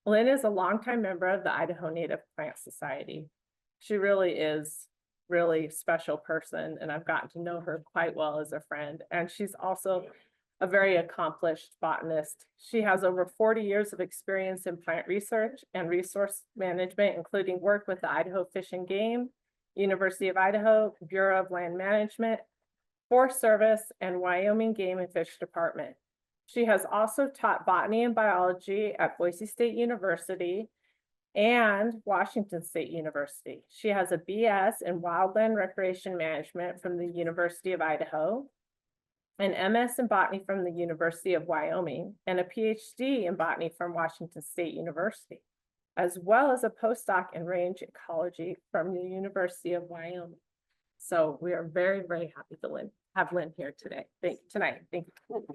Lynn is a longtime member of the Idaho Native Plant Society. She really is really special person, and I've gotten to know her quite well as a friend. And she's also a very accomplished botanist. She has over 40 years of experience in plant research and resource management, including work with the Idaho Fish and Game, University of Idaho, Bureau of Land Management, Forest Service, and Wyoming Game and Fish Department. She has also taught botany and biology at Boise State University and Washington State University. She has a BS in Wildland Recreation Management from the University of Idaho, an MS in botany from the University of Wyoming, and a PhD in botany from Washington State University, as well as a postdoc in range ecology from the University of Wyoming. So we are very, very happy to have Lynn here today. Tonight. Thank you.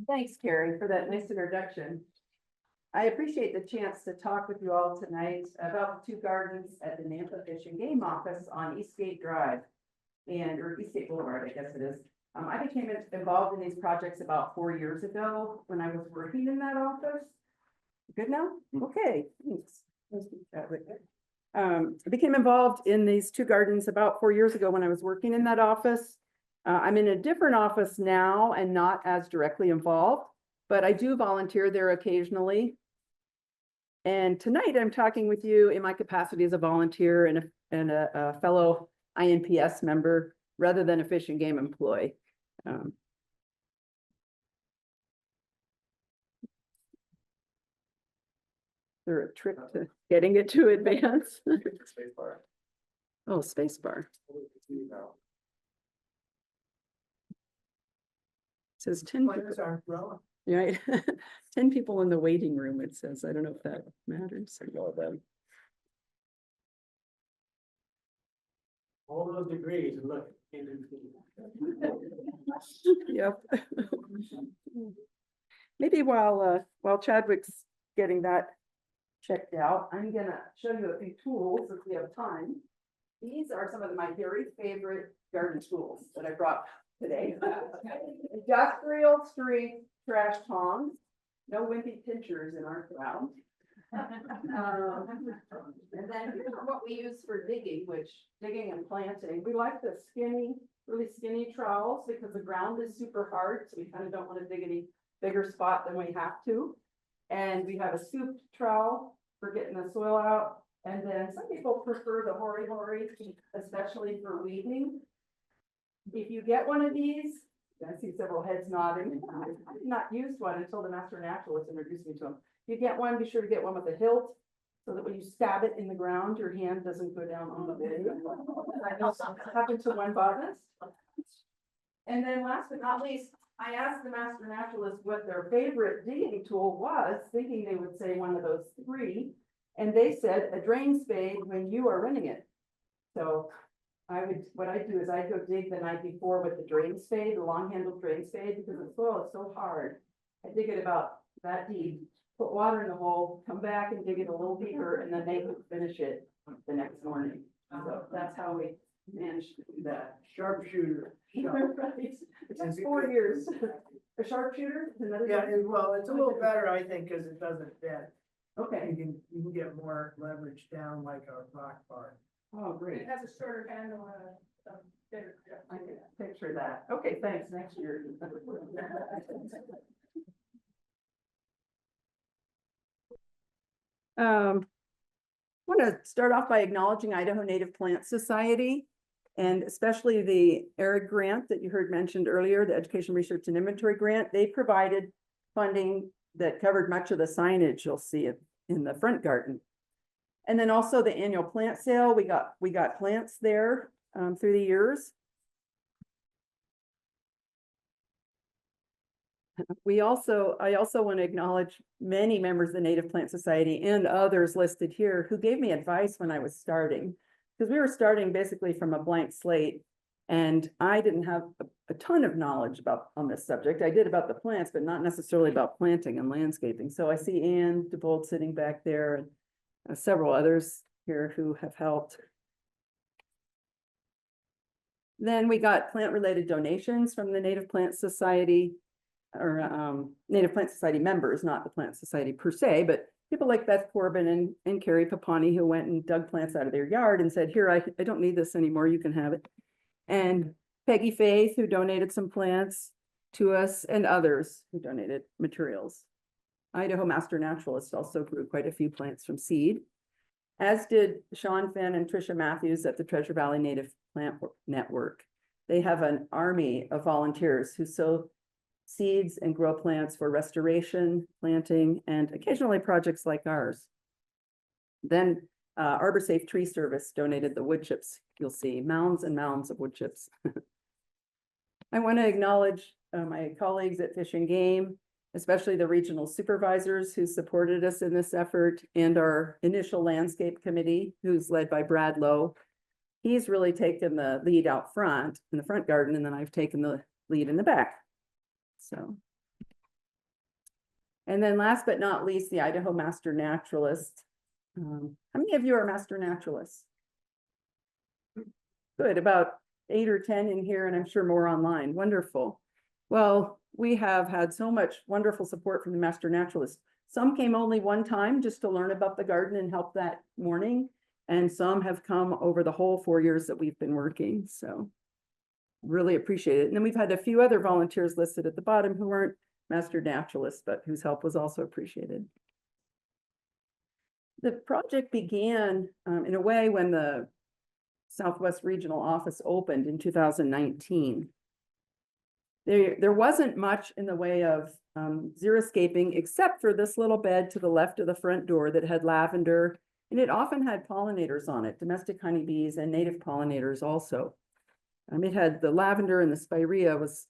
Thanks, Carrie, for that nice introduction. I appreciate the chance to talk with you all tonight about the two gardens at the Nampa Fish and Game office on Eastgate Drive or Eastgate Boulevard, I guess it is. I became involved in these projects about 4 years ago when I was working in that office. Good now? Okay, thanks. I became involved in these two gardens about 4 years ago when I was working in that office. I'm in a different office now and not as directly involved, but I do volunteer there occasionally. And tonight I'm talking with you in my capacity as a volunteer and a fellow INPS member rather than a Fish and Game employee. Is there a trick to getting it to advance? Oh, space bar. It says 10 people. Right. 10 people in the waiting room, it says. I don't know if that matters. All those degrees, look. Yep. Maybe while Chadwick's getting that checked out, I'm gonna show you a few tools if we have time. These are some of my very favorite garden tools that I brought today. Industrial street trash tongs. No wimpy pinchers in our crowd. And then here's what we use for digging and planting. We like the really skinny trowels because the ground is super hard, so we kind of don't want to dig any bigger spot than we have to. And we have a scooped trowel for getting the soil out. And then some people prefer the hori-hori, especially for weeding. If you get one of these, I see several heads nodding. I've not used one until the master naturalist introduced me to them. If you get one, be sure to get one with a hilt so that when you stab it in the ground, your hand doesn't go down on the blade. I know something happened to one botanist. And then last but not least, I asked the master naturalist what their favorite digging tool was, thinking they would say one of those three. And they said a drain spade when you are running it. So what I do is I go dig the night before with the drain spade, the long-handled drain spade, because the soil is so hard. I dig it about that deep, put water in the hole, come back and dig it a little deeper, and then they would finish it the next morning. So that's how we managed to do that. Sharpshooter. It took 4 years. A sharpshooter is another. Yeah, well, it's a little better, I think, because it doesn't bend. Okay. You can get more leverage down like a rock bar. Oh, great. It has a shorter handle and a bigger. I can picture that. Okay, thanks. Next year. I want to start off by acknowledging Idaho Native Plant Society and especially the xeric grant that you heard mentioned earlier, the Education Research and Inventory Grant. They provided funding that covered much of the signage you'll see in the front garden. And then also the annual plant sale, we got plants there through the years. I also want to acknowledge many members of the Native Plant Society and others listed here who gave me advice when I was starting, because we were starting basically from a blank slate, and I didn't have a ton of knowledge on this subject. I did about the plants, but not necessarily about planting and landscaping. So I see Ann DeBold sitting back there and several others here who have helped. Then we got plant-related donations from the Native Plant Society, or Native Plant Society members, not the Plant Society per se, but people like Beth Corbin and Carrie Papani, who went and dug plants out of their yard and said, here, I don't need this anymore, you can have it. And Peggy Faith, who donated some plants to us, and others who donated materials. Idaho Master Naturalist also grew quite a few plants from seed, as did Sean Finn and Tricia Matthews at the Treasure Valley Native Plant Network. They have an army of volunteers who sow seeds and grow plants for restoration, planting, and occasionally projects like ours. Then Arbor Safe Tree Service donated the wood chips. You'll see mounds and mounds of wood chips. I want to acknowledge my colleagues at Fish and Game, especially the regional supervisors who supported us in this effort, and our initial landscape committee, who's led by Brad Lowe. He's really taken the lead out front in the front garden, and then I've taken the lead in the back. So. And then last but not least, the Idaho Master Naturalist. How many of you are Master Naturalists? Good, about 8 or 10 in here, and I'm sure more online. Wonderful. Well, we have had so much wonderful support from the Master Naturalists. Some came only one time just to learn about the garden and help that morning, and some have come over the whole 4 years that we've been working. So really appreciate it. And then we've had a few other volunteers listed at the bottom who weren't Master Naturalists, but whose help was also appreciated. The project began in a way when the Southwest Regional Office opened in 2019. There wasn't much in the way of xeriscaping, except for this little bed to the left of the front door that had lavender, and it often had pollinators on it, domestic honeybees and native pollinators also. It had the lavender, and the spirea was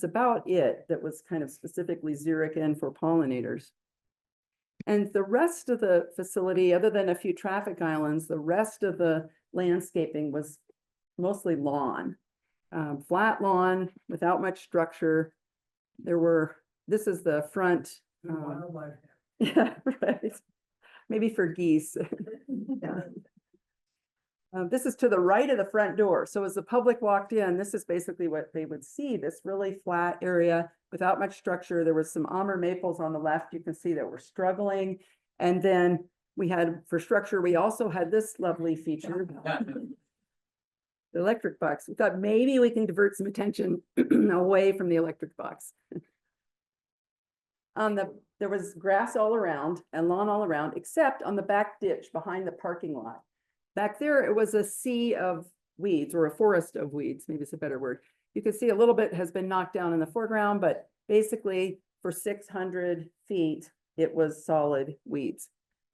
about it that was kind of specifically xeric and for pollinators. And the rest of the facility, other than a few traffic islands, the rest of the landscaping was mostly lawn. Flat lawn without much structure. This is the front. Wildlife. Yeah, right. Maybe for geese. Yeah. This is to the right of the front door. So as the public walked in, this is basically what they would see, this really flat area without much structure. There was some almer maples on the left. You can see that we're struggling. And then we had, for structure, we also had this lovely feature. The electric box. We thought maybe we can divert some attention away from the electric box. There was grass all around and lawn all around, except on the back ditch behind the parking lot. Back there, it was a sea of weeds, or a forest of weeds, maybe it's a better word. You can see a little bit has been knocked down in the foreground, but basically for 600 feet, it was solid weeds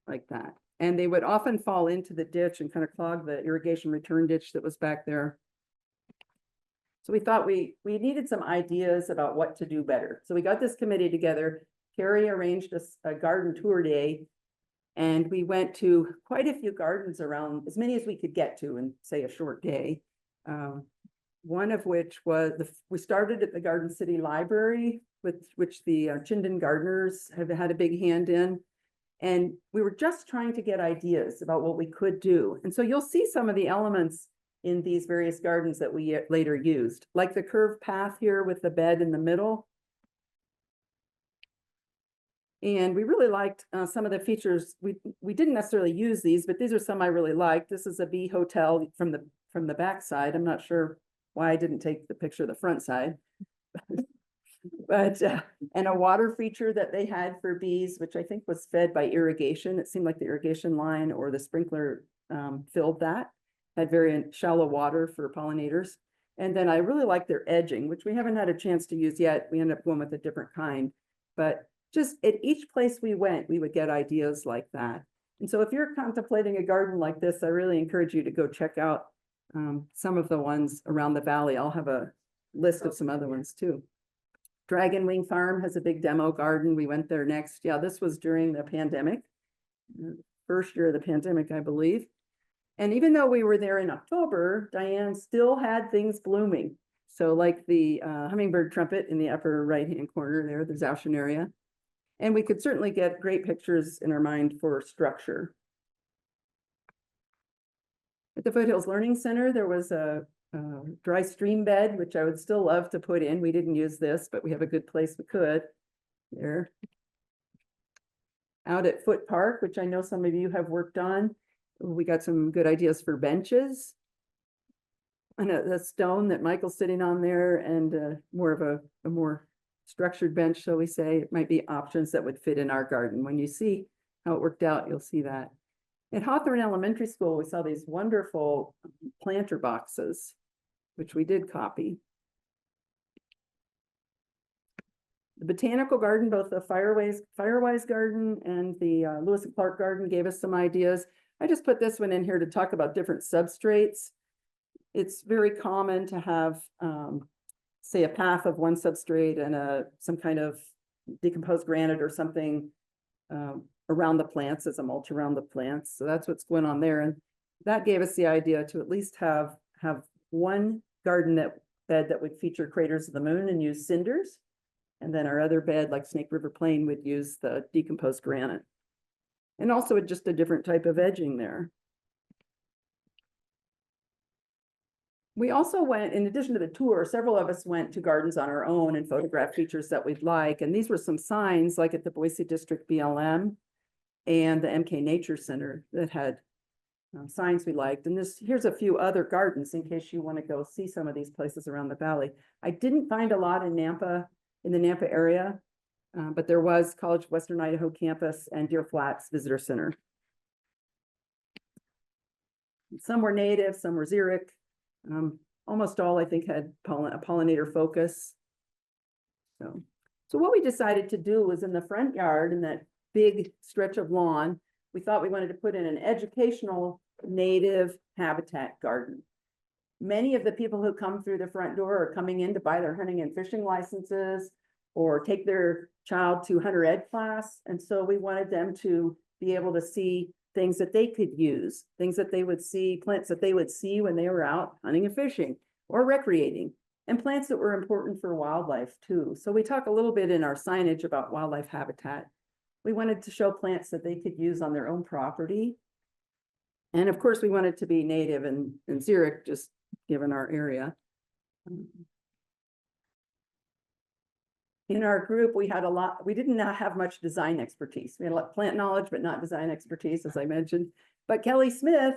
like that. And they would often fall into the ditch and kind of clog the irrigation return ditch that was back there. So we thought we needed some ideas about what to do better. So we got this committee together. Carrie arranged a garden tour day, and we went to quite a few gardens around, as many as we could get to in, say, a short day. One of which was, we started at the Garden City Library, which the Chinden gardeners have had a big hand in. And we were just trying to get ideas about what we could do. And so you'll see some of the elements in these various gardens that we later used, like the curved path here with the bed in the middle. And we really liked some of the features. We didn't necessarily use these, but these are some I really liked. This is a bee hotel from the back side. I'm not sure why I didn't take the picture of the front side. But and a water feature that they had for bees, which I think was fed by irrigation. It seemed like the irrigation line or the sprinkler filled that. Had very shallow water for pollinators. And then I really like their edging, which we haven't had a chance to use yet. We ended up going with a different kind. But just at each place we went, we would get ideas like that. And so if you're contemplating a garden like this, I really encourage you to go check out some of the ones around the valley. I'll have a list of some other ones too. Dragon Wing Farm has a big demo garden. We went there next. Yeah, this was during the pandemic, first year of the pandemic, I believe. And even though we were there in October, Diane still had things blooming. So like the hummingbird trumpet in the upper right-hand corner there, the Zauschneria. And we could certainly get great pictures in our mind for structure. At the Foothills Learning Center, there was a dry stream bed, which I would still love to put in. We didn't use this, but we have a good place we could. There. Out at Foot Park, which I know some of you have worked on, we got some good ideas for benches. And the stone that Michael's sitting on there, and more of a more structured bench, shall we say. It might be options that would fit in our garden. When you see how it worked out, you'll see that. At Hawthorne Elementary School, we saw these wonderful planter boxes, which we did copy. The Botanical Garden, both the Firewise Garden and the Lewis and Clark Garden, gave us some ideas. I just put this one in here to talk about different substrates. It's very common to have, say, a path of one substrate and some kind of decomposed granite or something around the plants as a mulch around the plants. So that's what's going on there. And that gave us the idea to at least have one garden bed that would feature craters of the moon and use cinders. And then our other bed, like Snake River Plain, would use the decomposed granite. And also just a different type of edging there. We also went, in addition to the tour, several of us went to gardens on our own and photographed features that we'd like. And these were some signs, like at the Boise District BLM and the MK Nature Center, that had signs we liked. And here's a few other gardens in case you want to go see some of these places around the valley. I didn't find a lot in Nampa, in the Nampa area, but there was College of Western Idaho campus and Deer Flats Visitor Center. Some were native, some were xeric. Almost all, I think, had a pollinator focus. So what we decided to do was in the front yard, in that big stretch of lawn, we thought we wanted to put in an educational native habitat garden. Many of the people who come through the front door are coming in to buy their hunting and fishing licenses or take their child to hunter ed class. And so we wanted them to be able to see things that they could use, things that they would see, plants that they would see when they were out hunting and fishing or recreating, and plants that were important for wildlife too. So we talk a little bit in our signage about wildlife habitat. We wanted to show plants that they could use on their own property. And of course, we wanted to be native and xeric, just given our area. In our group, we didn't have much design expertise. We had a lot of plant knowledge, but not design expertise, as I mentioned. But Kelly Smith,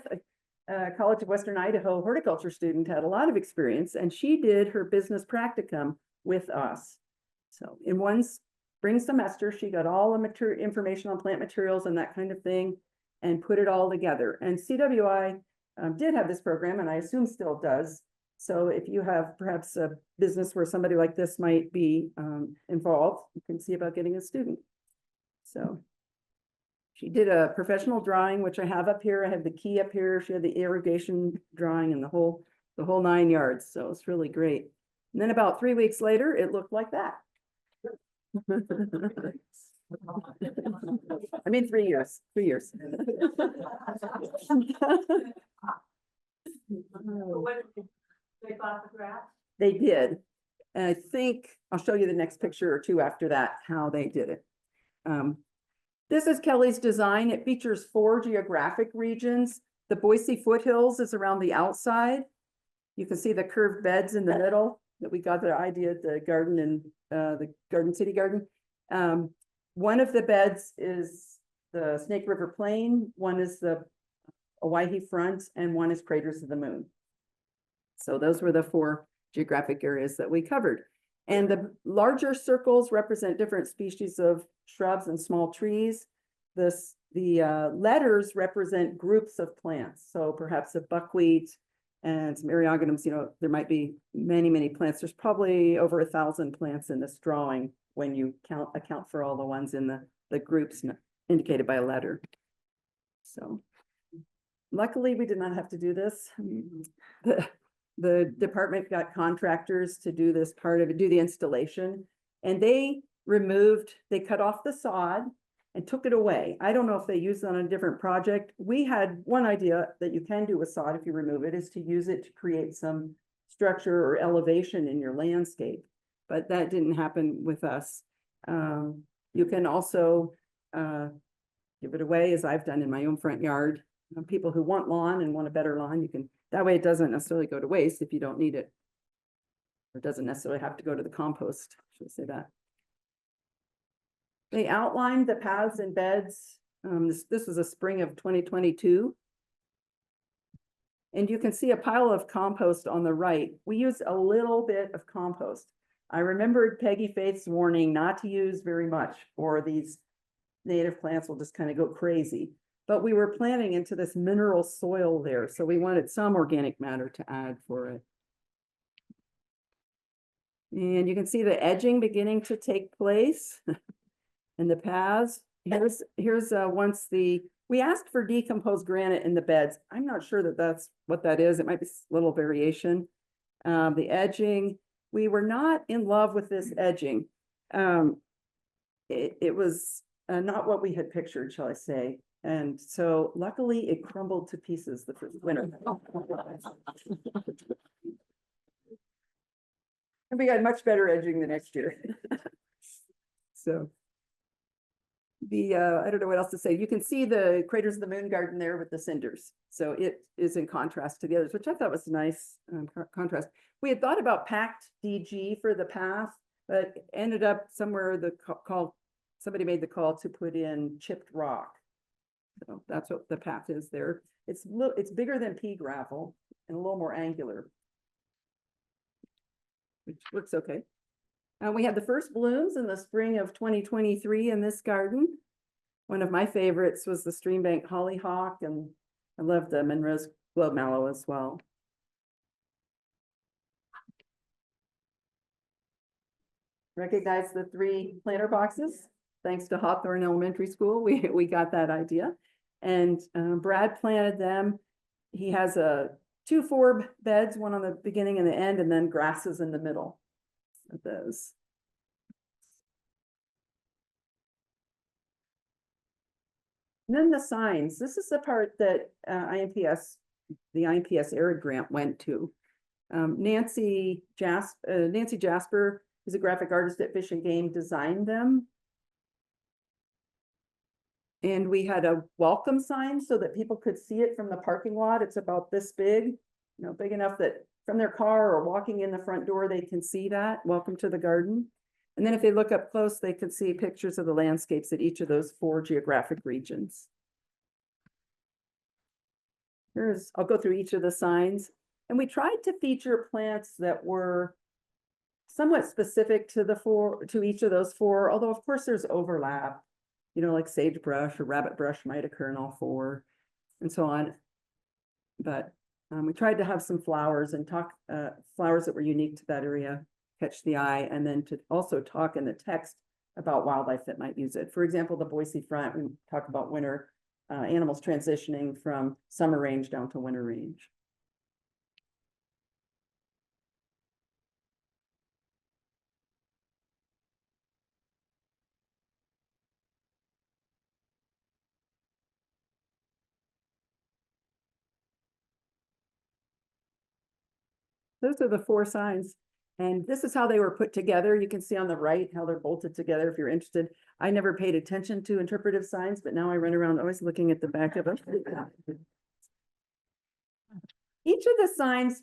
a College of Western Idaho horticulture student, had a lot of experience, and she did her business practicum with us. So in one spring semester, she got all the information on plant materials and that kind of thing, and put it all together. And CWI did have this program, and I assume still does. So if you have perhaps a business where somebody like this might be involved, you can see about getting a student. So she did a professional drawing, which I have up here. I have the key up here. She had the irrigation drawing and the whole 9 yards. So it's really great. And then about 3 weeks later, it looked like that. I mean, 3 years, 3 years. They bought the grass? They did. And I think I'll show you the next picture or two after that, how they did it. This is Kelly's design. It features 4 geographic regions. The Boise foothills is around the outside. You can see the curved beds in the middle that we got the idea at the garden and the Garden City Garden. One of the beds is the Snake River Plain, one is the Owyhee Front, and one is Craters of the Moon. So those were the 4 geographic areas that we covered. And the larger circles represent different species of shrubs and small trees. The letters represent groups of plants. So perhaps a buckwheat and some eriogonums, there might be many, many plants. There's probably over 1,000 plants in this drawing when you account for all the ones in the groups indicated by a letter. So luckily we did not have to do this. The department got contractors to do this part of it, do the installation, and they cut off the sod and took it away. I don't know if they used it on a different project. We had one idea that you can do with sod if you remove it, is to use it to create some structure or elevation in your landscape, but that didn't happen with us. You can also give it away, as I've done in my own front yard. People who want lawn and want a better lawn, That way it doesn't necessarily go to waste if you don't need it. Or it doesn't necessarily have to go to the compost, should I say that. They outlined the paths and beds. This was a spring of 2022. And you can see a pile of compost on the right. We used a little bit of compost. I remembered Peggy Faith's warning not to use very much, or these native plants will just kind of go crazy. But we were planting into this mineral soil there, so we wanted some organic matter to add for it. And you can see the edging beginning to take place and the paths. Here's once we asked for decomposed granite in the beds. I'm not sure that that's what that is. It might be a little variation. The edging, we were not in love with this edging. It was not what we had pictured, shall I say. And so luckily it crumbled to pieces the first winter. And we got much better edging the next year. So I don't know what else to say. You can see the Craters of the Moon garden there with the cinders. So it is in contrast to the others, which I thought was a nice contrast. We had thought about packed DG for the path, but ended up somewhere somebody made the call to put in chipped rock. So that's what the path is there. It's bigger than pea gravel and a little more angular, which looks okay. We had the first blooms in the spring of 2023 in this garden. One of my favorites was the streambank hollyhock, and I love the Monroe's globe mallow as well. Recognize the 3 planter boxes. Thanks to Hawthorne Elementary School, we got that idea. And Brad planted them. He has 2 forb beds, one on the beginning and the end, and then grasses in the middle of those. And then the signs. This is the part that the INPS Arid Grant went to. Nancy Jasper, who's a graphic artist at Fish and Game, designed them. And we had a welcome sign so that people could see it from the parking lot. It's about this big, big enough that from their car or walking in the front door, they can see that. Welcome to the garden. And then if they look up close, they could see pictures of the landscapes at each of those 4 geographic regions. I'll go through each of the signs. And we tried to feature plants that were somewhat specific to each of those 4, although of course there's overlap. Like sagebrush or rabbit brush might occur in all 4 and so on. But we tried to have some flowers and flowers that were unique to that area, catch the eye, and then to also talk in the text about wildlife that might use it. For example, the Boise front, we talk about winter animals transitioning from summer range down to winter range. Those are the 4 signs. And this is how they were put together. You can see on the right how they're bolted together if you're interested. I never paid attention to interpretive signs, but now I run around always looking at the back of them. Each of the signs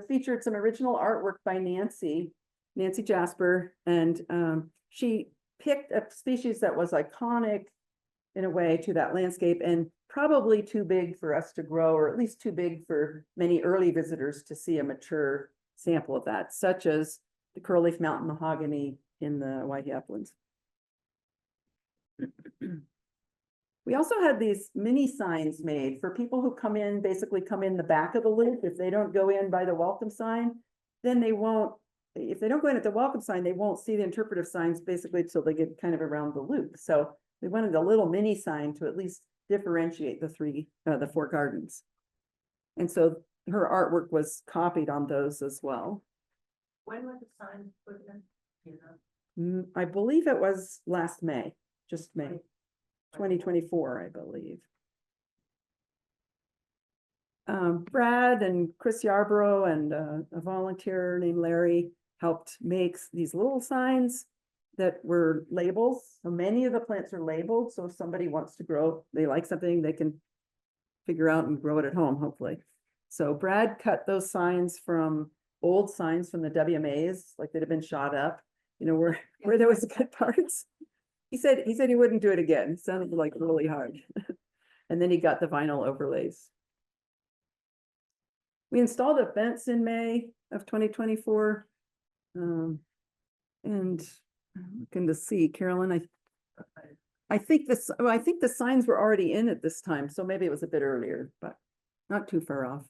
featured some original artwork by Nancy Jasper, and she picked a species that was iconic in a way to that landscape and probably too big for us to grow, or at least too big for many early visitors to see a mature sample of that, such as the curl-leaf mountain mahogany in the White Uplands. We also had these mini signs made for people who basically come in the back of the loop. If they don't go in by the welcome sign, then they won't, if they don't go in at the welcome sign, they won't see the interpretive signs basically until they get kind of around the loop. So we wanted a little mini sign to at least differentiate the 4 gardens. And so her artwork was copied on those as well. When was the sign put in? I believe it was last May, just May, 2024, I believe. Brad and Chris Yarborough and a volunteer named Larry helped make these little signs that were labels. So many of the plants are labeled. So if somebody wants to grow, they like something, they can figure out and grow it at home, hopefully. So Brad cut those signs from old signs from the WMAs, like that had been shot up, you know, where there was good parts. He said he wouldn't do it again. It sounded like really hard. And then he got the vinyl overlays. We installed a fence in May of 2024. And I'm looking to see, Carolyn, I think the signs were already in at this time, so maybe it was a bit earlier, but not too far off.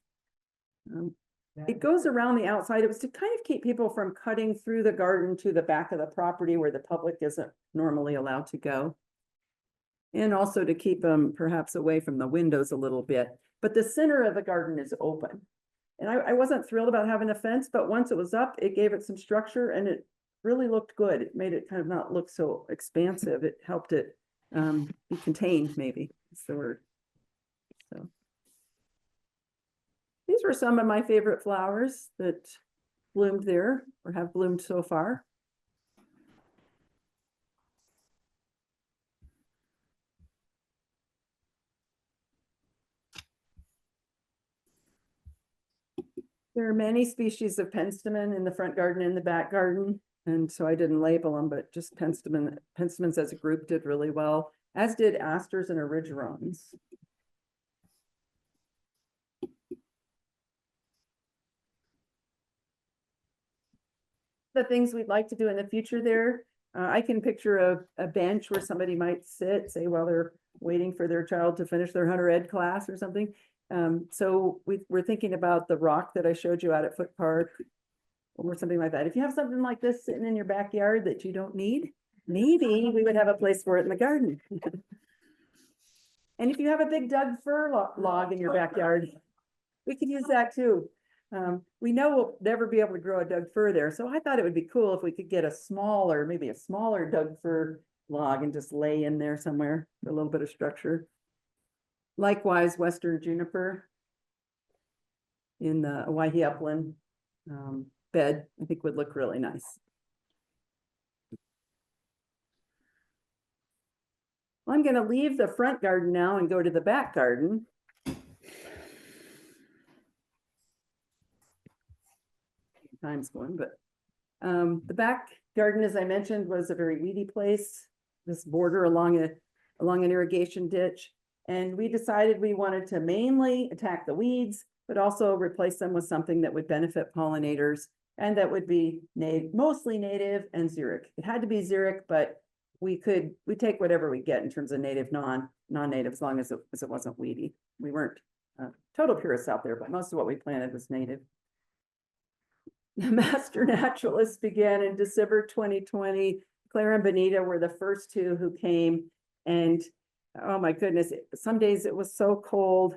It goes around the outside. It was to kind of keep people from cutting through the garden to the back of the property where the public isn't normally allowed to go. And also to keep them perhaps away from the windows a little bit, but the center of the garden is open. And I wasn't thrilled about having a fence, but once it was up, it gave it some structure and it really looked good. It made it kind of not look so expansive. It helped it be contained, maybe is the word. So these were some of my favorite flowers that bloomed there or have bloomed so far. There are many species of penstemon in the front garden and the back garden, and so I didn't label them, but just penstemons as a group did really well, as did asters and erigerons. The things we'd like to do in the future there, I can picture a bench where somebody might sit, say, while they're waiting for their child to finish their hunter ed class or something. So we're thinking about the rock that I showed you out at Foot Park or something like that. If you have something like this sitting in your backyard that you don't need, maybe we would have a place for it in the garden. And if you have a big Doug fir log in your backyard, we could use that too. We know we'll never be able to grow a Doug fir there. So I thought it would be cool if we could get maybe a smaller Doug fir log and just lay in there somewhere for a little bit of structure. Likewise, Western juniper in the Owyhee upland bed, I think would look really nice. Well, I'm going to leave the front garden now and go to the back garden. Time's going, but the back garden, as I mentioned, was a very weedy place. This border along an irrigation ditch. And we decided we wanted to mainly attack the weeds, but also replace them with something that would benefit pollinators and that would be mostly native and xeric. It had to be xeric, but we take whatever we get in terms of native, non-native, as long as it wasn't weedy. We weren't total purists out there, but most of what we planted was native. The master naturalists began in December 2020. Claire and Benita were the first two who came, and oh my goodness, some days it was so cold.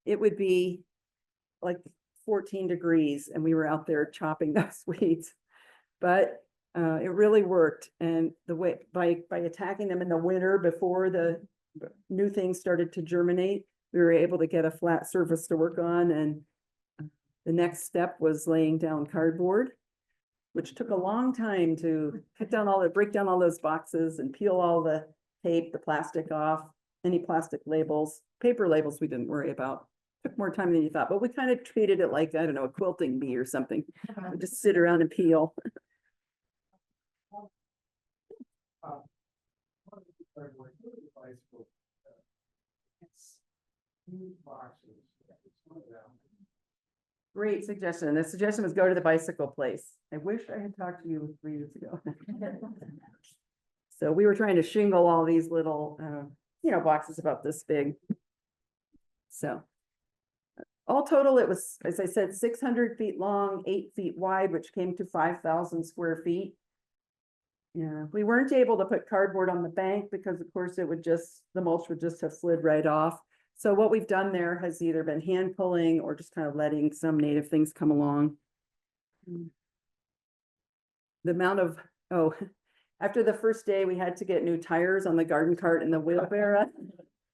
It would be like 14 degrees and we were out there chopping those weeds, but it really worked. And the way by attacking them in the winter before the new things started to germinate, we were able to get a flat surface to work on. And the next step was laying down cardboard, which took a long time to break down all those boxes and peel all the tape, the plastic off, any plastic labels. Paper labels we didn't worry about. Took more time than you thought, but we kind of treated it like, I don't know, a quilting bee or something. We just sit around and peel. Great suggestion. The suggestion was go to the bicycle place. I wish I had talked to you 3 years ago. So we were trying to shingle all these little, boxes about this big. So all total, it was, as I said, 600 feet long, 8 feet wide, which came to 5,000 square feet. Yeah, we weren't able to put cardboard on the bank because of course the mulch would just have slid right off. So what we've done there has either been hand pulling or just kind of letting some native things come along. The amount of, after the first day, we had to get new tires on the garden cart and the wheelbarrow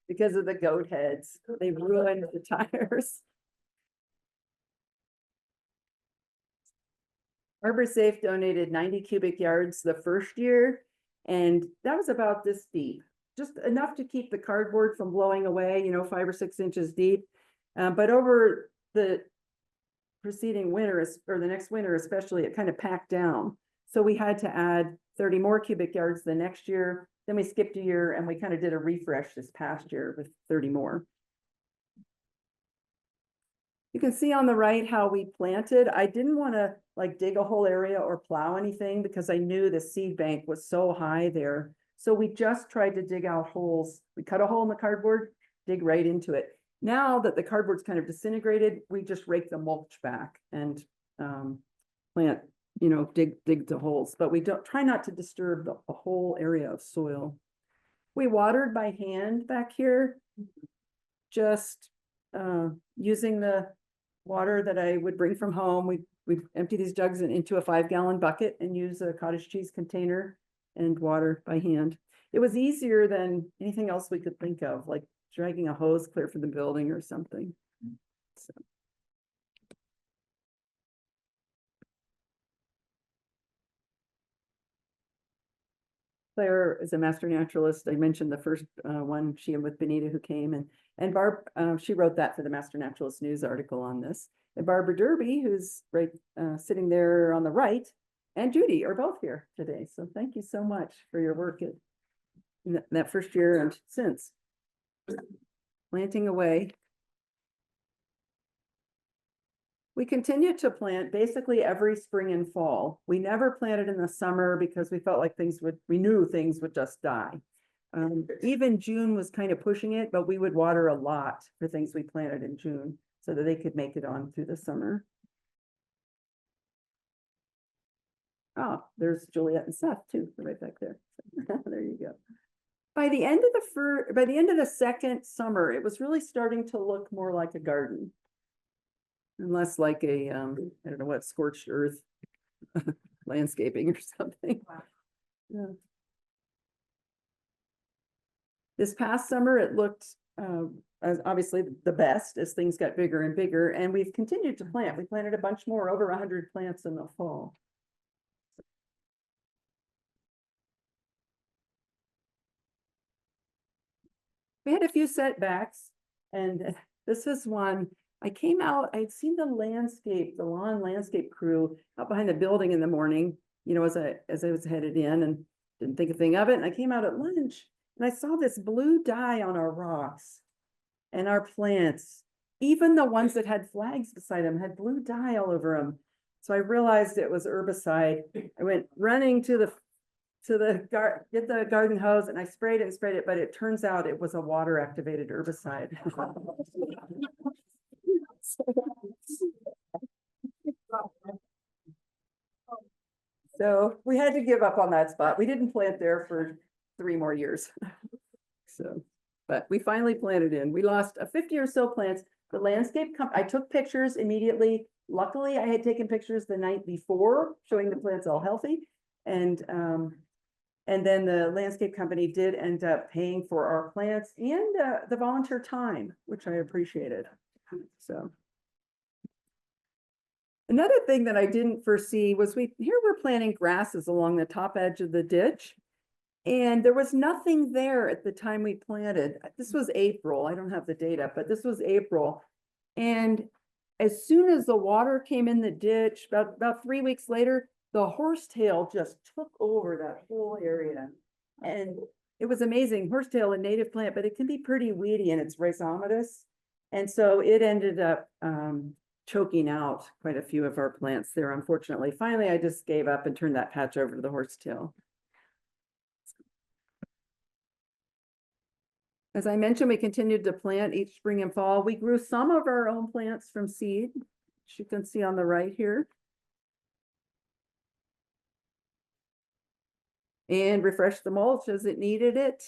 because of the goat heads. They ruined the tires. Arbor Safe donated 90 cubic yards the first year, and that was about this deep. Just enough to keep the cardboard from blowing away, 5 or 6 inches deep. But over the preceding winter, or the next winter especially, it kind of packed down. So we had to add 30 more cubic yards the next year. Then we skipped a year and we kind of did a refresh this past year with 30 more. You can see on the right how we planted. I didn't want to like dig a whole area or plow anything because I knew the seed bank was so high there. So we just tried to dig out holes. We cut a hole in the cardboard, dig right into it. Now that the cardboard's kind of disintegrated, we just rake the mulch back and plant, dig the holes, but we don't try not to disturb the whole area of soil. We watered by hand back here, just using the water that I would bring from home. We'd empty these jugs into a 5-gallon bucket and use a cottage cheese container and water by hand. It was easier than anything else we could think of, like dragging a hose clear from the building or something. So. Claire is a master naturalist. I mentioned the first one, she and with Benita who came, and Barb, she wrote that for the Master Naturalist News article on this. And Barbara Derby, who's right sitting there on the right, and Judy are both here today. So thank you so much for your work in that first year and since. Planting away. We continue to plant basically every spring and fall. We never planted in the summer because we felt like we knew things would just die. Even June was kind of pushing it, but we would water a lot for things we planted in June so that they could make it on through the summer. Oh, there's Juliet and Seth too, right back there. There you go. By the end of the second summer, it was really starting to look more like a garden. Unless like a, I don't know what, scorched earth landscaping or something. Wow. Yeah. This past summer, it looked as obviously the best as things got bigger and bigger, and we've continued to plant. We planted a bunch more, over 100 plants in the fall. We had a few setbacks, and this is one. I came out, I'd seen the lawn landscape crew out behind the building in the morning, as I was headed in, and didn't think a thing of it. And I came out at lunch and I saw this blue dye on our rocks and our plants. Even the ones that had flags beside them had blue dye all over them. So I realized it was herbicide. I went running get the garden hose, and I sprayed it, but it turns out it was a water activated herbicide. So we had to give up on that spot. We didn't plant there for 3 more years. So, but we finally planted in. We lost 50 or so plants. The landscape I took pictures immediately. Luckily, I had taken pictures the night before showing the plants all healthy. And then the landscape company did end up paying for our plants and the volunteer time, which I appreciated. So. Another thing that I didn't foresee was here we're planting grasses along the top edge of the ditch. And there was nothing there at the time we planted. This was April. I don't have the data, but this was April. And as soon as the water came in the ditch, about 3 weeks later, the horsetail just took over that whole area. And it was amazing. Horsetail, a native plant, but it can be pretty weedy and it's rhizomatous. And so it ended up choking out quite a few of our plants there, unfortunately. Finally, I just gave up and turned that patch over to the horsetail. As I mentioned, we continued to plant each spring and fall. We grew some of our own plants from seed, which you can see on the right here. And refreshed the mulch as it needed it.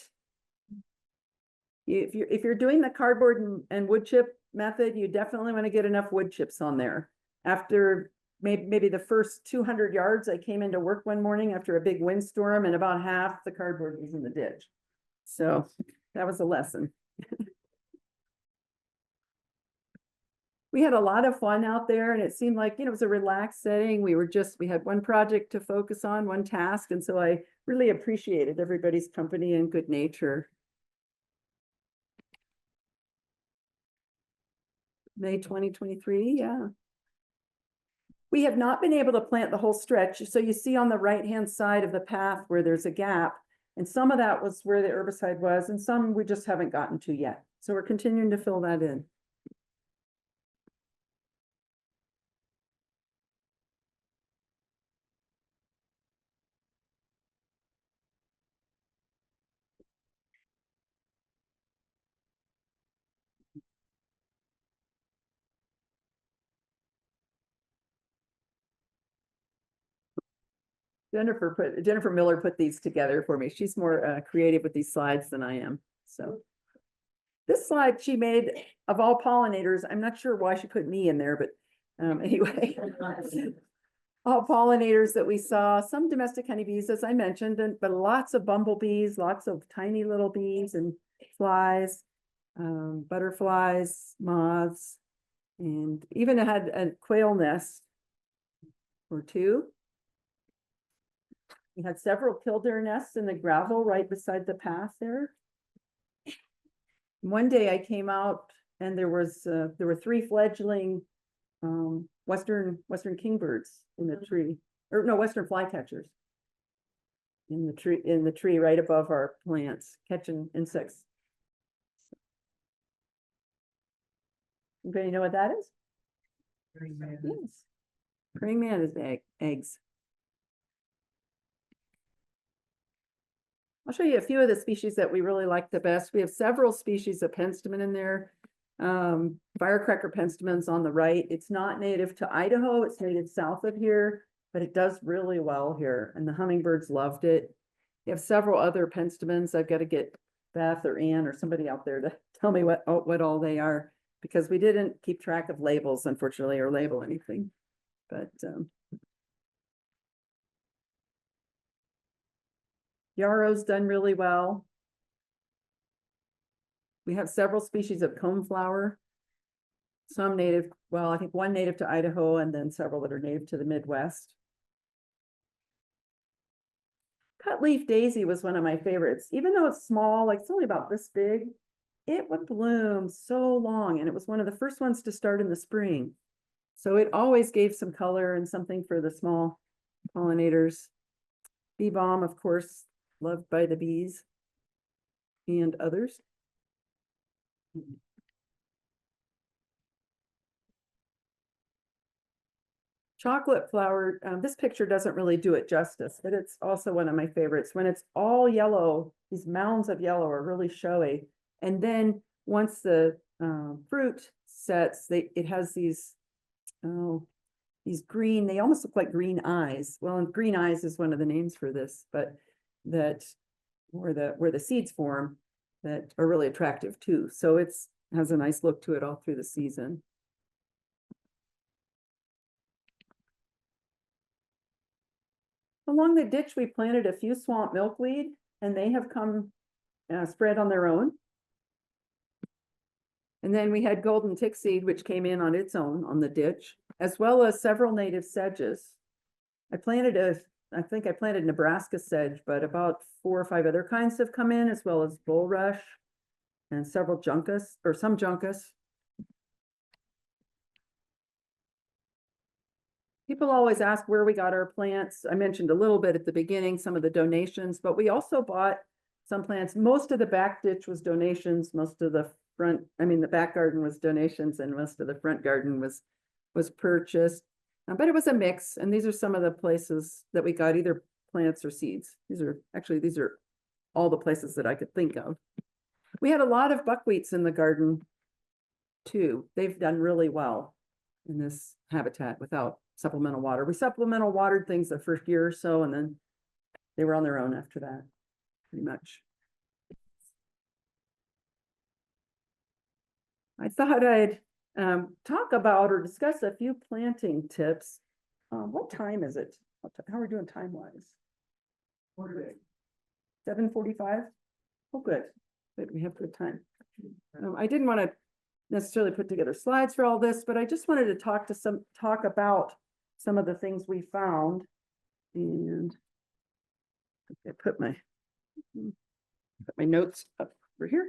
If you're doing the cardboard and wood chip method, you definitely want to get enough wood chips on there. After maybe the first 200 yards, I came into work one morning after a big windstorm, and about half the cardboard was in the ditch. So that was a lesson. We had a lot of fun out there, and it seemed like, it was a relaxed setting. We had one project to focus on, one task. And so I really appreciated everybody's company and good nature. May 2023, yeah. We have not been able to plant the whole stretch. So you see on the right-hand side of the path where there's a gap, and some of that was where the herbicide was, and some we just haven't gotten to yet. So we're continuing to fill that in. Jennifer Miller put these together for me. She's more creative with these slides than I am. So this slide she made of all pollinators. I'm not sure why she put me in there, but anyway. All pollinators that we saw, some domestic honeybees, as I mentioned, but lots of bumblebees, lots of tiny little bees and flies, butterflies, moths, and even had a quail nest or two. We had several killdeer nests in the gravel right beside the path there. One day I came out and there were 3 fledgling western kingbirds in the tree, or no, western flycatchers in the tree right above our plants, catching insects. Anybody know what that is? Yes. Praying mantis eggs. I'll show you a few of the species that we really like the best. We have several species of penstemon in there. Firecracker penstemons on the right. It's not native to Idaho. It's native south of here, but it does really well here. And the hummingbirds loved it. You have several other penstemons. I've got to get Beth or Ann or somebody out there to tell me what all they are, because we didn't keep track of labels, unfortunately, or label anything. But yarrow's done really well. We have several species of coneflower. Some native, well, I think one native to Idaho and then several that are native to the Midwest. Cut leaf daisy was one of my favorites. Even though it's small, like it's only about this big, it would bloom so long. And it was one of the first ones to start in the spring. So it always gave some color and something for the small pollinators. Bee balm, of course, loved by the bees and others. Chocolate flower, this picture doesn't really do it justice, but it's also one of my favorites. When it's all yellow, these mounds of yellow are really showy. And then once the fruit sets, it has these green, they almost look like green eyes. Well, and green eyes is one of the names for this, but that where the seeds form that are really attractive too. So it's has a nice look to it all through the season. Along the ditch, we planted a few swamp milkweed, and they have come spread on their own. And then we had golden tickseed, which came in on its own on the ditch, as well as several native sedges. I think I planted Nebraska sedge, but about 4 or 5 other kinds have come in, as well as bulrush and several juncus, or some juncus. People always ask where we got our plants. I mentioned a little bit at the beginning, some of the donations, but we also bought some plants. Most of the back ditch was donations. Most of the the back garden was donations, and most of the front garden was purchased. But it was a mix, and these are some of the places that we got either plants or seeds. These are all the places that I could think of. We had a lot of buckwheats in the garden too. They've done really well in this habitat without supplemental water. We supplemental watered things the first year or so, and then they were on their own after that, pretty much. I thought I'd talk about or discuss a few planting tips. What time is it? How are we doing time-wise? 7:45? Oh, good. Good, we have good time. I didn't want to necessarily put together slides for all this, but I just wanted to talk about some of the things we found. And I put my notes up over here.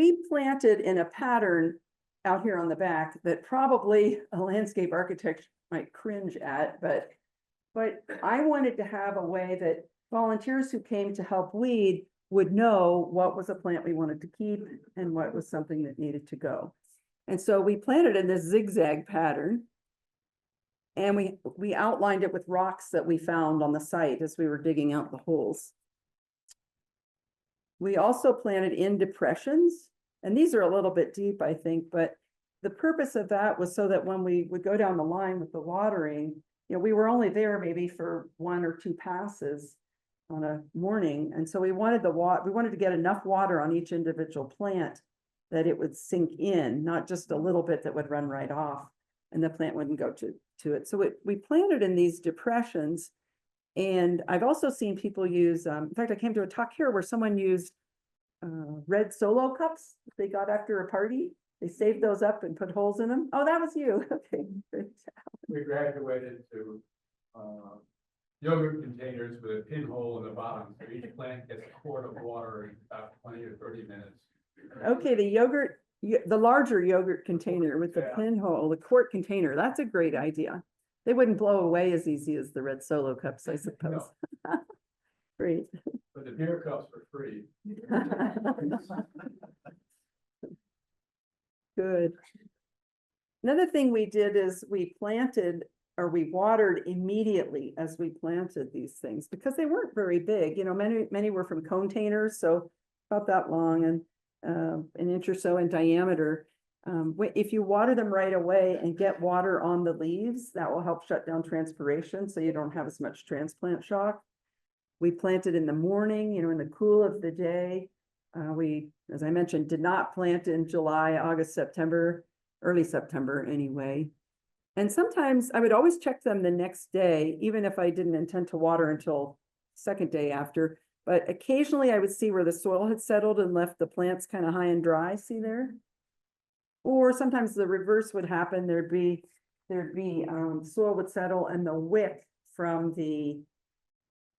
we planted in a pattern out here on the back that probably a landscape architect might cringe at, but I wanted to have a way that volunteers who came to help weed would know what was a plant we wanted to keep and what was something that needed to go. And so we planted in this zigzag pattern. And we outlined it with rocks that we found on the site as we were digging out the holes. We also planted in depressions, and these are a little bit deep, I think, but the purpose of that was so that when we would go down the line with the watering, you know, we were only there maybe for 1 or 2 passes on a morning. And so we wanted we wanted to get enough water on each individual plant that it would sink in, not just a little bit that would run right off and the plant wouldn't go to it. So we planted in these depressions. And I've also seen people use, in fact, I came to a talk here where someone used red Solo cups that they got after a party. They saved those up and put holes in them. Oh, that was you. Okay, great. We graduated to yogurt containers with a pinhole in the bottom. So each plant gets a quart of water in about 20 or 30 minutes. Okay, the larger yogurt container with the Yeah. pinhole, the quart container, that's a great idea. They wouldn't blow away as easy as the red Solo cups, I suppose. Great. But the beer cups were free. Good. Another thing we did is we planted or we watered immediately as we planted these things because they weren't very big. You know, many were from containers, so about that long and an inch or so in diameter. If you water them right away and get water on the leaves, that will help shut down transpiration so you don't have as much transplant shock. We planted in the morning, you know, in the cool of the day. We, as I mentioned, did not plant in July, August, September, early September anyway. And sometimes I would always check them the next day, even if I didn't intend to water until second day after. But occasionally I would see where the soil had settled and left the plants kind of high and dry, see there? Or sometimes the reverse would happen. There'd be soil would settle and the wick from the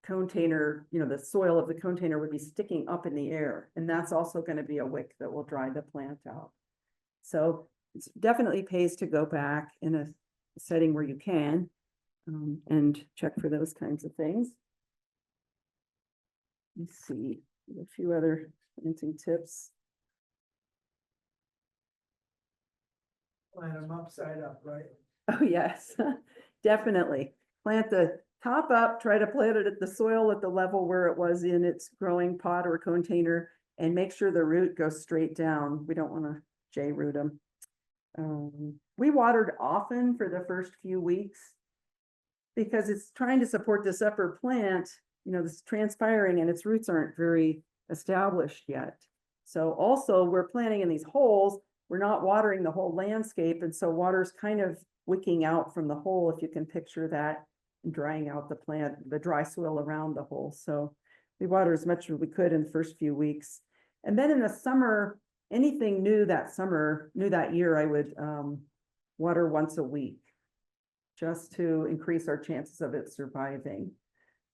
container, you know, the soil of the container would be sticking up in the air. And that's also going to be a wick that will dry the plant out. So it definitely pays to go back in a setting where you can and check for those kinds of things. Let's see, a few other planting tips. Plant them upside up, right? Oh, yes, definitely. Plant the top up, try to plant it at the soil at the level where it was in its growing pot or container, and make sure the root goes straight down. We don't want to J-root them. We watered often for the first few weeks because it's trying to support this upper plant, you know, this transpiring and its roots aren't very established yet. So also we're planting in these holes. We're not watering the whole landscape. And so water's kind of wicking out from the hole, if you can picture that, and drying out the plant, the dry soil around the hole. So we water as much as we could in the first few weeks. And then in the summer, anything new that year, I would water once a week just to increase our chances of it surviving.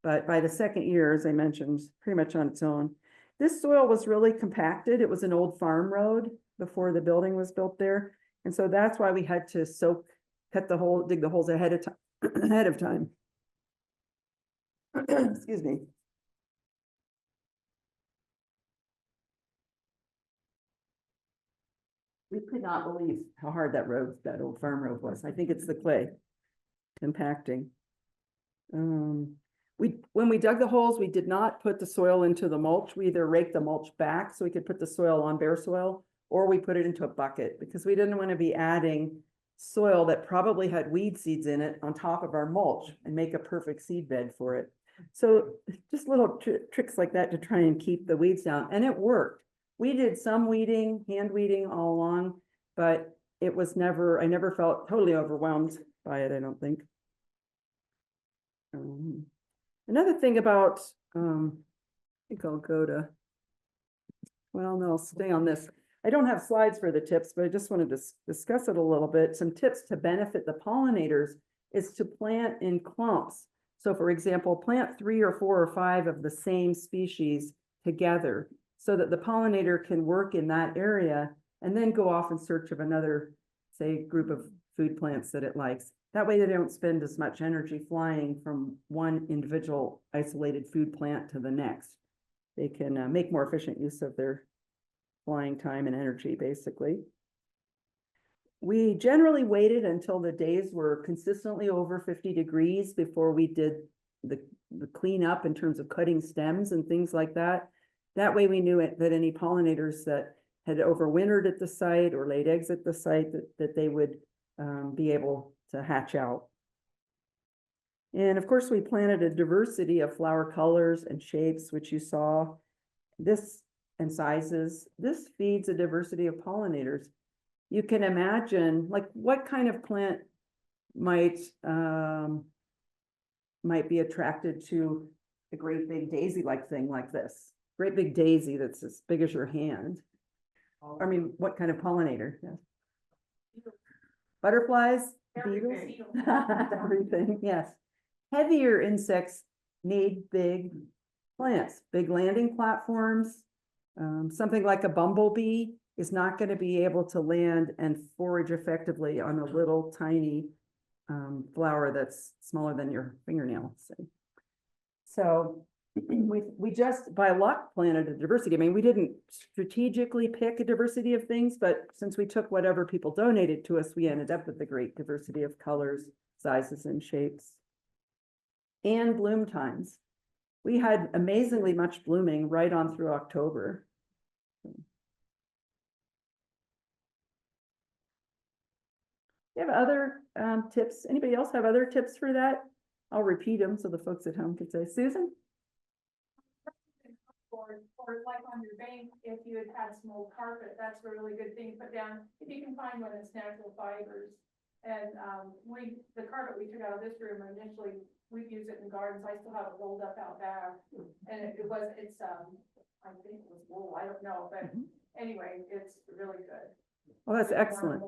But by the second year, as I mentioned, pretty much on its own. This soil was really compacted. It was an old farm road before the building was built there. And so that's why we had to dig the holes ahead of time. Excuse me. We could not believe how hard that old farm road was. I think it's the clay compacting. When we dug the holes, we did not put the soil into the mulch. We either raked the mulch back so we could put the soil on bare soil, or we put it into a bucket because we didn't want to be adding soil that probably had weed seeds in it on top of our mulch and make a perfect seed bed for it. So just little tricks like that to try and keep the weeds down. And it worked. We did some weeding, hand weeding all along, but I never felt totally overwhelmed by it, I don't think. Another thing about, I think I'll go to, well, no, I'll stay on this. I don't have slides for the tips, but I just wanted to discuss it a little bit. Some tips to benefit the pollinators is to plant in clumps. So for example, plant 3 or 4 or 5 of the same species together so that the pollinator can work in that area and then go off in search of another, say, group of food plants that it likes. That way they don't spend as much energy flying from one individual isolated food plant to the next. They can make more efficient use of their flying time and energy, basically. We generally waited until the days were consistently over 50 degrees before we did the cleanup in terms of cutting stems and things like that. That way we knew that any pollinators that had overwintered at the site or laid eggs at the site, that they would be able to hatch out. And of course, we planted a diversity of flower colors and shapes, which you saw this and sizes. This feeds a diversity of pollinators. You can imagine, like, what kind of plant might be attracted to a great big daisy-like thing like this. Great big daisy that's as big as your hand. I mean, what kind of pollinator? Yeah. Butterflies, beetles, everything, yes. Heavier insects need big plants, big landing platforms. Something like a bumblebee is not going to be able to land and forage effectively on a little tiny flower that's smaller than your fingernail. So we just by luck planted a diversity. I mean, we didn't strategically pick a diversity of things, but since we took whatever people donated to us, we ended up with a great diversity of colors, sizes, and shapes. And bloom times. We had amazingly much blooming right on through October. You have other tips? Anybody else have other tips for that? I'll repeat them so the folks at home can say. Susan? Or like on your bank, if you had some old carpet, that's a really good thing to put down, if you can find one that's natural fibers. And the carpet we took out of this room initially, we've used it in gardens, I still have it rolled up out back. And it's I think it was wool, I don't know, but anyway, it's really good. Oh, that's excellent.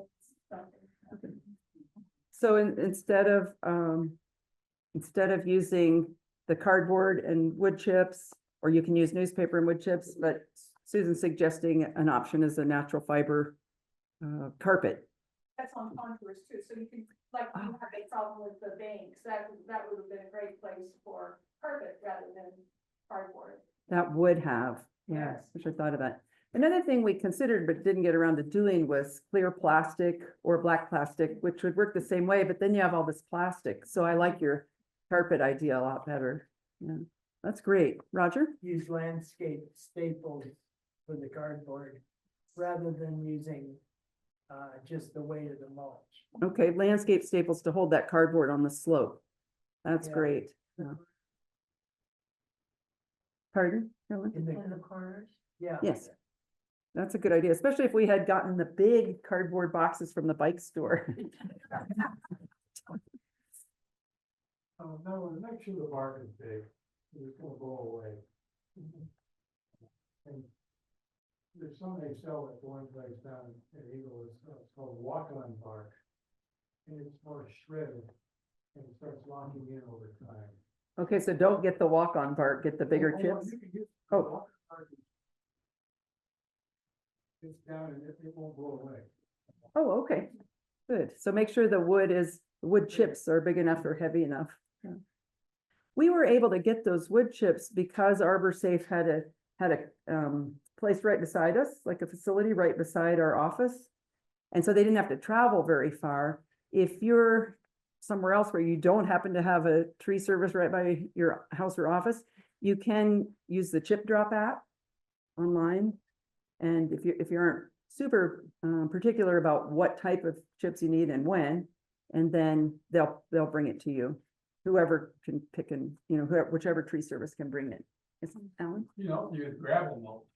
So instead of using the cardboard and wood chips, or you can use newspaper and wood chips, but Susan's suggesting an option is a natural fiber carpet. That's on contours too, so you can, like, you have a problem with the banks, that would have been a great place for carpet rather than cardboard. That would have, yes, I should have thought of that. Another thing we considered but didn't get around to doing was clear plastic or black plastic, which would work the same way, but then you have all this plastic. So I like your carpet idea a lot better. Yeah, that's great. Roger? Use landscape staples for the cardboard rather than using just the weight of the mulch. Okay, landscape staples to hold that cardboard on the slope. That's Yeah. great. Yeah. Pardon, Helen? In In the corners. Yeah. Yes. That's a good idea, especially if we had gotten the big cardboard boxes from the bike store. Oh, no, make sure the bark is big, it's gonna go away. And there's some they sell at one place down in Eagle, it's called walk-on bark. And it's more shredded, and it starts locking in over time. Okay, so don't get the walk-on bark, get the bigger Oh, chips. you can use Oh. walk-on bark. It's down and it won't blow away. Oh, okay, good. So make sure the wood chips are big enough or heavy enough. Yeah. We were able to get those wood chips because Arbor Safe had a place right beside us, like a facility right beside our office. And so they didn't have to travel very far. If you're somewhere else where you don't happen to have a tree service right by your house or office, you can use the Chip Drop app online. And if you aren't super particular about what type of chips you need and when, and then they'll bring it to you. Whoever can pick and, whichever tree service can bring it. Is Alan? You know, you gravel mulch.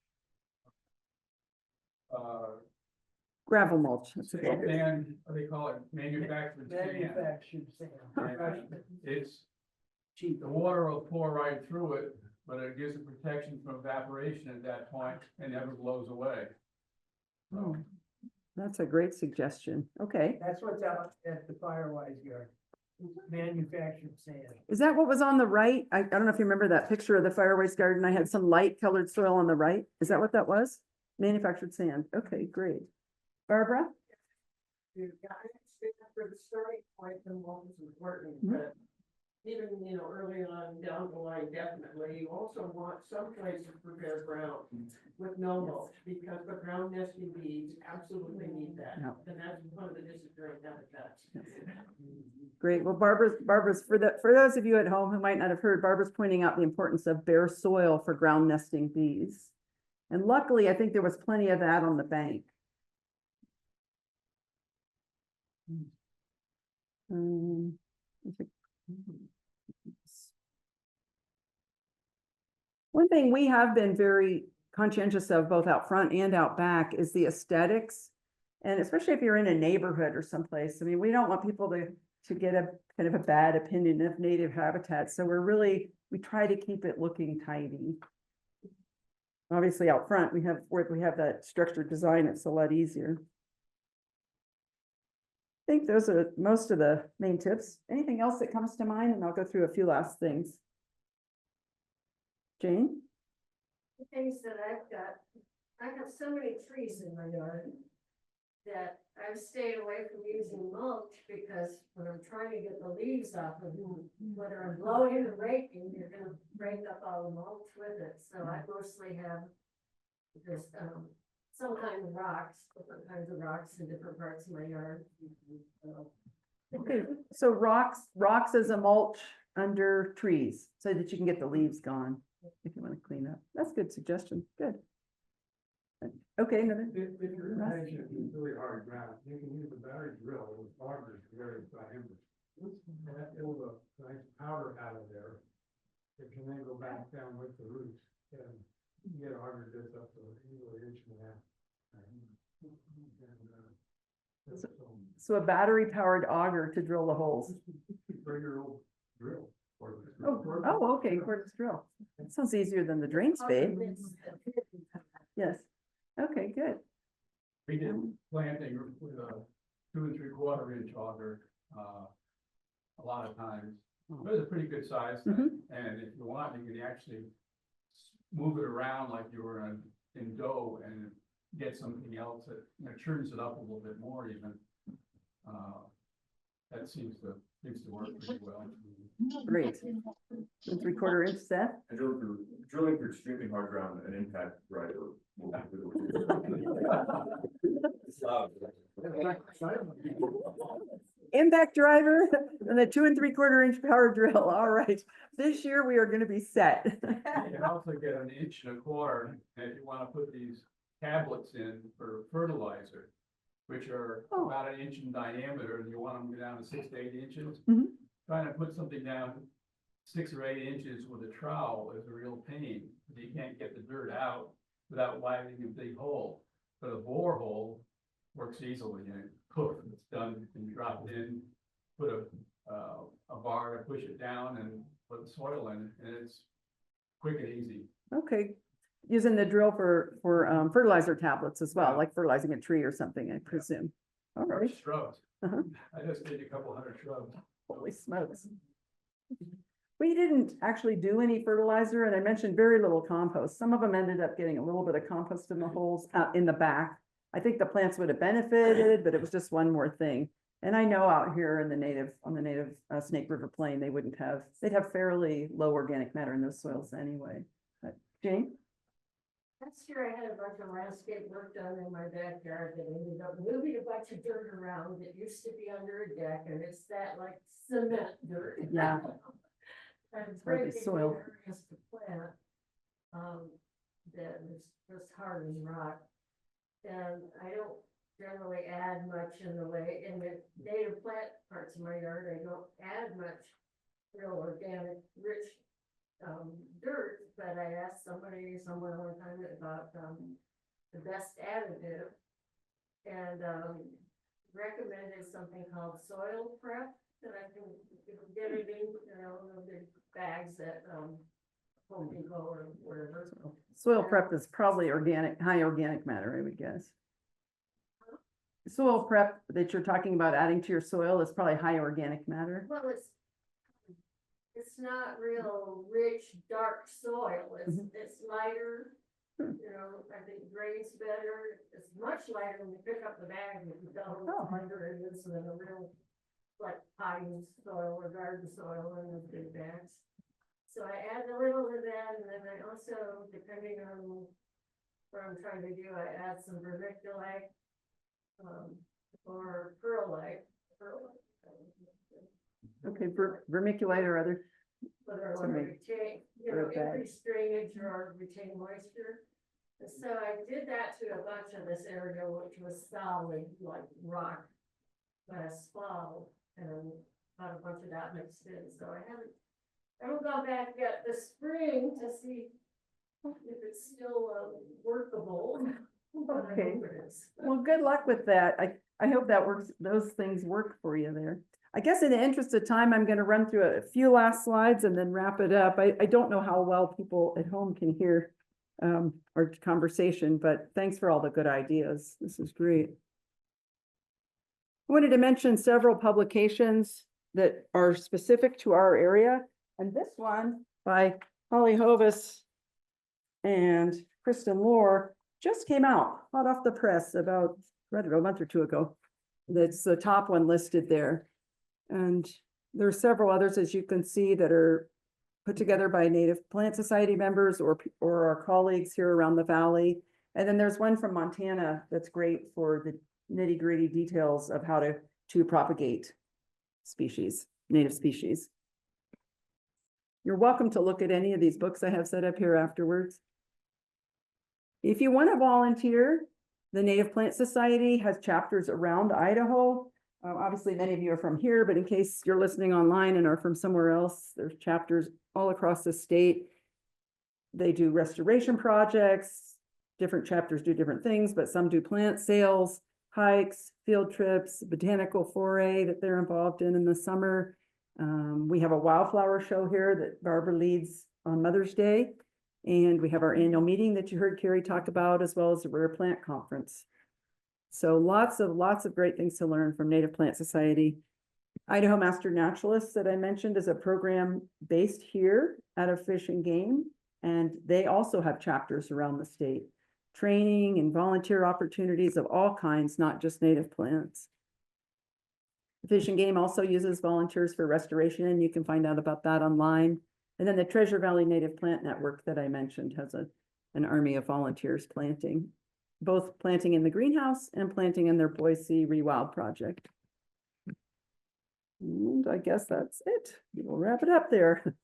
Gravel mulch. That's a good- And what they call it, manufactured sand. Manufactured sand. It's, Cheap. the water will pour right through it, but it gives it protection from evaporation at that point and never blows away. Oh, that's a great suggestion. Okay. That's what's out at the Firewise yard. manufactured sand. Is that what was on the right? I don't know if you remember that picture of the fire waste garden. I had some light colored soil on the right. Is that what that was? Manufactured sand. Okay, great. Barbara? Yeah, I understand for the starting point, the most is important, Mhm. but even, you know, early on down the line, definitely, you also want some place to prepare ground with no mulch, because the ground nesting bees absolutely need that. Yeah. And that's one of the disappearing habitats. Great. Well, Barbara's, for those of you at home who might not have heard, Barbara's pointing out the importance of bare soil for ground nesting bees. And luckily, I think there was plenty of that on the bank. I think- One thing we have been very conscientious of both out front and out back is the aesthetics. And especially if you're in a neighborhood or someplace, I mean, we don't want people to get a kind of a bad opinion of native habitats. So we try to keep it looking tidy. Obviously out front, where we have that structured design, it's a lot easier. I think those are most of the main tips. Anything else that comes to mind? And I'll go through a few last things. Jane? The things that I have so many trees in my yard that I've stayed away from using mulch because when I'm trying to get the leaves off of them, whether I'm blowing or raking, you're gonna break up all the mulch with it. So I mostly have just, some kind of rocks, different kinds of rocks in different parts of my yard. So, Okay, so rocks as a mulch under trees so that you can get the leaves gone if you want to clean up. That's a good suggestion. Good. Okay, another. If your intention is really hard ground, you can use a battery drill with augers to various diameters. And that builds a nice powder out of there. It can then go back down with the roots and get auger this up to an inch and a half. So a battery powered auger to drill the holes. Regular drill. Oh, okay, cordless drill. That sounds easier than the drain spade. Yes. Okay, good. We did planting with a 2 3/4 inch auger, a lot of times. It was a pretty good size thing, and if you want, you can actually move it around like you were in dough and get something else that, you know, churns it up a little bit more even. That seems to work pretty well. Great. 2 3/4 inch set. And drilling through extremely hard ground, an impact driver will Impact driver and the 2 3/4 inch power drill. All right. This year we are going to be set. You can also get 1 1/4 inch, and if you want to put these tablets in for fertilizer, which are about 1 inch in diameter, and you want them to go down to 6 to 8 inches. Trying to put something down 6 or 8 inches with a trowel is a real pain. You can't get the dirt out without widening a big hole. But a borehole works easily, and poof, it's done, and you drop it in, put a bar to push it down and put the soil in, and it's quick and easy. Okay. Using the drill for fertilizer tablets as well, like fertilizing a tree or something, I presume. All Or right. shrubs. Uh-huh. I just did a couple hundred shrubs. Holy smokes. We didn't actually do any fertilizer, and I mentioned very little compost. Some of them ended up getting a little bit of compost in the holes in the back. I think the plants would have benefited, but it was just one more thing. And I know out here in on the native Snake River Plain, they'd have fairly low organic matter in those soils anyway. But Jane? last year I had a bunch of landscape work done in my backyard that ended up moving a bunch of dirt around that used to be under a deck, and it's that like cement dirt. Yeah. And It's hardly breaking soil. areas to plant. That is just hard as rock. And I don't generally add much in the way, in the native plant parts of my yard, I don't add much real organic, rich dirt, but I asked somebody somewhere one time about the best additive, and recommended something called soil prep, that I can get it in, you know, the bags at Home Depot or wherever. Soil prep is probably high organic matter, I would guess. soil prep that you're talking about adding to your soil is probably high organic matter. Well, it's not real rich, dark soil, it's lighter. You know, I think drains better, it's much lighter when you pick up the bag, and you tell how much lighter it is than a real, like pine soil or garden soil in those big bags. So I add a little of that, and then I also, depending on what I'm trying to do, I add some vermiculite, or perlite. Okay, vermiculite or other, Whether I To want to make- retain, for a bag. increase drainage or retain moisture. And so I did that to a bunch of this area, which was solid, like rock, last fall, and got a bunch of that mixed in, so I haven't gone back yet this spring to see if it's still workable. But I Okay. hope it is. well, good luck with that. I hope that works, those things work for you there. I guess in the interest of time, I'm gonna run through a few last slides and then wrap it up. I don't know how well people at home can hear our conversation, but thanks for all the good ideas. This is great. I wanted to mention several publications that are specific to our area. And this one by Holly Hovis and Kristen Lohr just came out, hot off the press about, I don't know, a month or two ago. That's the top one listed there. And there are several others, as you can see, that are put together by Native Plant Society members or our colleagues here around the valley. And then there's one from Montana that's great for the nitty-gritty details of how to propagate species, native species. You're welcome to look at any of these books I have set up here afterwards. If you want to volunteer, the Native Plant Society has chapters around Idaho. Obviously, many of you are from here, but in case you're listening online and are from somewhere else, there's chapters all across the state. They do restoration projects. Different chapters do different things, but some do plant sales, hikes, field trips, botanical foray that they're involved in the summer. We have a wildflower show here that Barbara leads on Mother's Day. And we have our annual meeting that you heard Carrie talk about, as well as the Rare Plant Conference. So lots of great things to learn from Native Plant Society. Idaho Master Naturalists that I mentioned is a program based here at Idaho Fish and Game. And they also have chapters around the state. Training and volunteer opportunities of all kinds, not just native plants. Fish and Game also uses volunteers for restoration, and you can find out about that online. And then the Treasure Valley Native Plant Network that I mentioned has an army of volunteers planting, both planting in the greenhouse and planting in their Boise Rewild project. And I guess that's it. We'll wrap it up there.